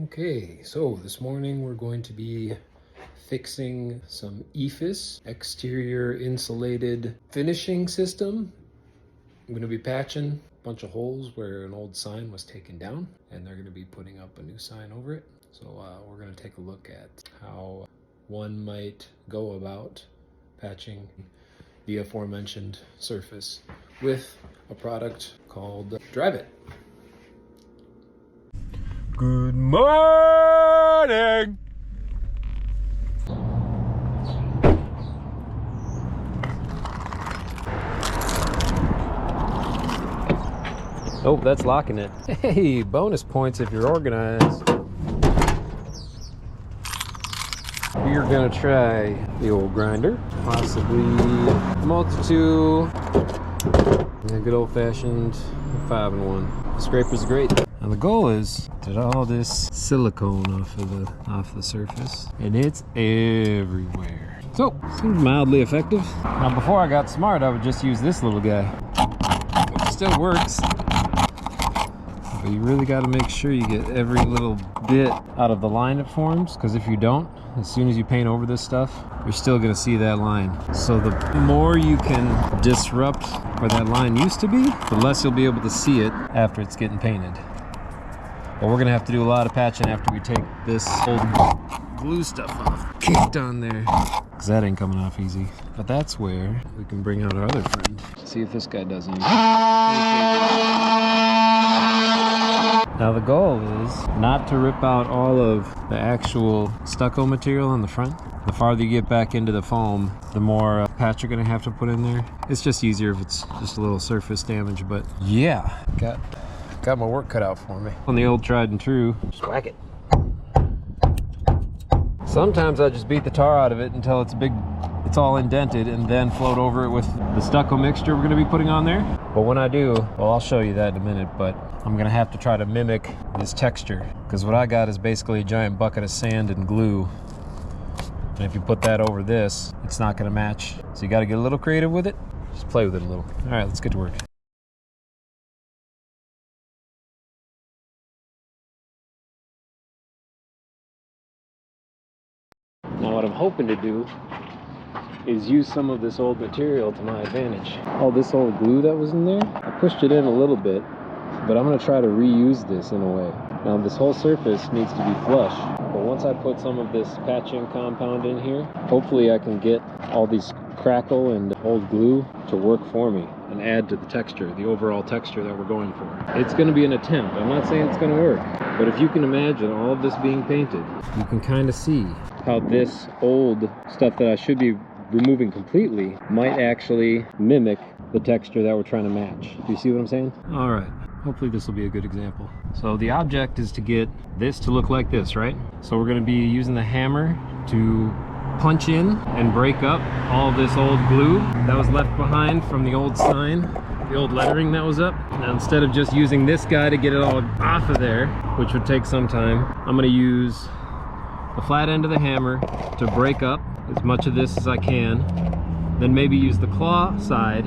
Okay, so this morning we're going to be fixing some EIFS exterior insulated finishing system. I'm going to be patching a bunch of holes where an old sign was taken down, and they're going to be putting up a new sign over it. So we're going to take a look at how one might go about patching the aforementioned surface with a product called Dryvit. Good morning! Oh, that's locking it. Hey, bonus points if you're organized. We're gonna try the old grinder, possibly multi-tool, and a good old-fashioned 5-in-1. The scraper's great. Now the goal is to get all this silicone off the surface, and it's everywhere. So, seems mildly effective. Now before I got smart, I would just use this little guy, which still works. But you really got to make sure you get every little bit out of the line it forms, because if you don't, as soon as you paint over this stuff, you're still going to see that line. So the more you can disrupt where that line used to be, the less you'll be able to see it after it's getting painted. But we're going to have to do a lot of patching after we take this old glue stuff off, kicked on there, because that ain't coming off easy. But that's where we can bring out our other friend. See if this guy does anything. Now the goal is not to rip out all of the actual stucco material on the front. The farther you get back into the foam, the more patch you're gonna have to put in there. It's just easier if it's just a little surface damage, but yeah, got my work cut out for me. On the old tried and true, just whack it. Sometimes I just beat the tar out of it until it's all indented, and then float over it with the stucco mixture we're gonna be putting on there. But when I do, well, I'll show you that in a minute, but I'm gonna have to try to mimic this texture, because what I got is basically a giant bucket of sand and glue. And if you put that over this, it's not gonna match. So you gotta get a little creative with it. Just play with it a little. All right, let's get to work. Now what I'm hoping to do is use some of this old material to my advantage. All this old glue that was in there, I pushed it in a little bit, but I'm gonna try to reuse this in a way. Now this whole surface needs to be flush, but once I put some of this patching compound in here, hopefully I can get all these crackle and old glue to work for me and add to the texture, the overall texture that we're going for. It's gonna be an attempt. I'm not saying it's gonna work, but if you can imagine all of this being painted, you can kind of see how this old stuff that I should be removing completely might actually mimic the texture that we're trying to match. Do you see what I'm saying? All right, hopefully this will be a good example. So the object is to get this to look like this, right? So we're gonna be using the hammer to punch in and break up all this old glue that was left behind from the old sign, the old lettering that was up. Now instead of just using this guy to get it all off of there, which would take some time, I'm gonna use the flat end of the hammer to break up as much of this as I can, then maybe use the claw side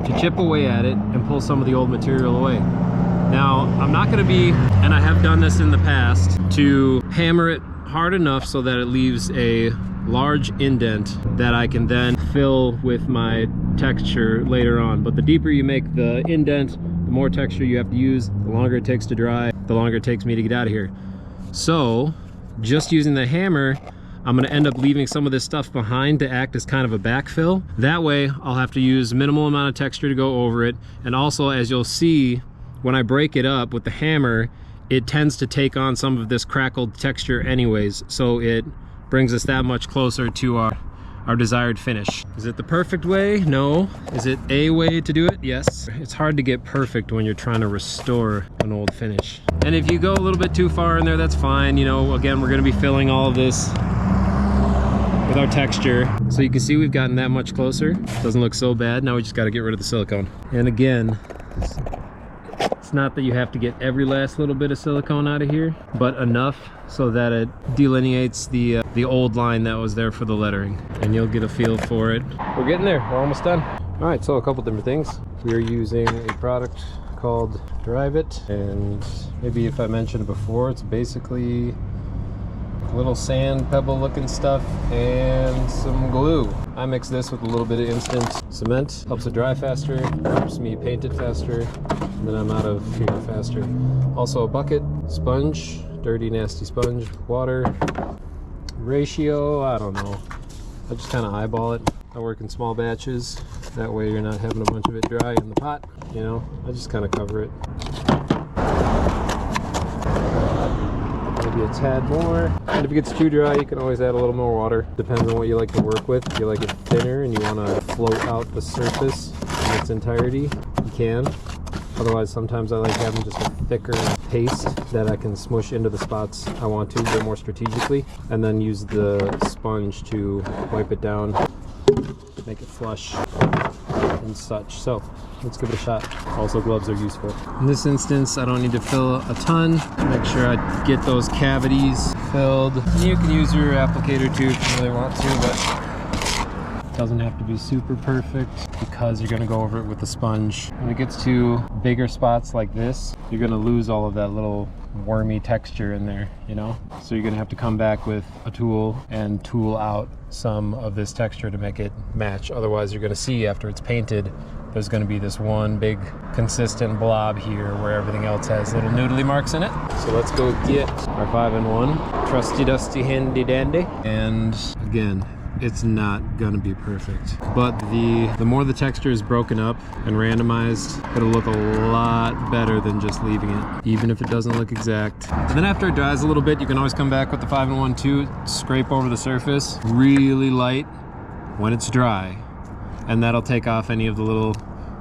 to chip away at it and pull some of the old material away. Now, I'm not gonna be, and I have done this in the past, to hammer it hard enough so that it leaves a large indent that I can then fill with my texture later on. But the deeper you make the indent, the more texture you have to use, the longer it takes to dry, the longer it takes me to get out of here. So, just using the hammer, I'm gonna end up leaving some of this stuff behind to act as kind of a backfill. That way, I'll have to use minimal amount of texture to go over it. And also, as you'll see, when I break it up with the hammer, it tends to take on some of this crackled texture anyways. So it brings us that much closer to our desired finish. Is it the perfect way? No. Is it a way to do it? Yes. It's hard to get perfect when you're trying to restore an old finish. And if you go a little bit too far in there, that's fine. You know, again, we're gonna be filling all of this with our texture. So you can see we've gotten that much closer. Doesn't look so bad. Now we just gotta get rid of the silicone. And again, it's not that you have to get every last little bit of silicone out of here, but enough so that it delineates the old line that was there for the lettering, and you'll get a feel for it. We're getting there, we're almost done. All right, so a couple different things. We are using a product called Dryvit, and maybe if I mentioned it before, it's basically little sand pebble looking stuff and some glue. I mix this with a little bit of instant cement, helps it dry faster, helps me paint it faster, and then I'm out of here faster. Also a bucket, sponge, dirty nasty sponge, water. Ratio, I don't know. I just kind of eyeball it. I work in small batches. That way you're not having a bunch of it dry in the pot. You know, I just kind of cover it. Maybe a tad more. And if it gets too dry, you can always add a little more water. Depends on what you like to work with. If you like it thinner and you want to float out the surface in its entirety, you can. Otherwise, sometimes I like having just a thicker paste that I can smush into the spots I want to a bit more strategically, and then use the sponge to wipe it down, make it flush and such. So let's give it a shot. Also, gloves are useful. In this instance, I don't need to fill a ton. Make sure I get those cavities filled. You can use your applicator too if you really want to, but doesn't have to be super perfect because you're gonna go over it with the sponge. When it gets to bigger spots like this, you're gonna lose all of that little wormy texture in there, you know? So you're gonna have to come back with a tool and tool out some of this texture to make it match. Otherwise, you're gonna see after it's painted, there's gonna be this one big consistent blob here where everything else has little noodly marks in it. So let's go get our 5-in-1, trusty dusty handy dandy. And again, it's not gonna be perfect, but the more the texture is broken up and randomized, it'll look a lot better than just leaving it, even if it doesn't look exact. And then after it dries a little bit, you can always come back with the 5-in-1 too, scrape over the surface really light when it's dry, and that'll take off any of the little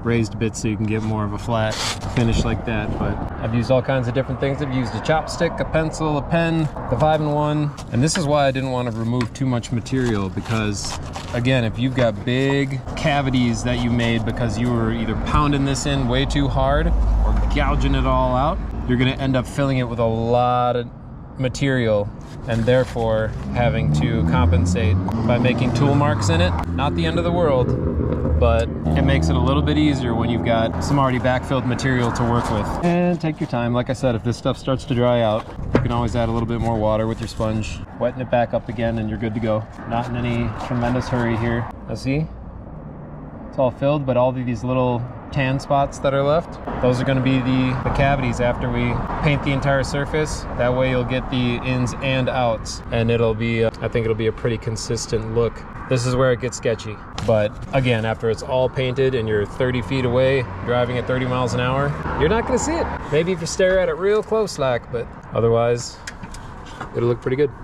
raised bits so you can get more of a flat finish like that. But I've used all kinds of different things. I've used a chopstick, a pencil, a pen, the 5-in-1, and this is why I didn't want to remove too much material, because again, if you've got big cavities that you made because you were either pounding this in way too hard or gouging it all out, you're going to end up filling it with a lot of material and therefore having to compensate by making tool marks in it. Not the end of the world, but it makes it a little bit easier when you've got some already backfilled material to work with. And take your time. Like I said, if this stuff starts to dry out, you can always add a little bit more water with your sponge, weten it back up again, and you're good to go. Not in any tremendous hurry here. Now see, it's all filled, but all of these little tan spots that are left, those are going to be the cavities after we paint the entire surface. That way you'll get the ins and outs, and it'll be, I think it'll be a pretty consistent look. This is where it gets sketchy. But again, after it's all painted and you're 30 feet away, driving at 30 miles an hour, you're not going to see it. Maybe if you stare at it real close like, but otherwise, it'll look pretty good.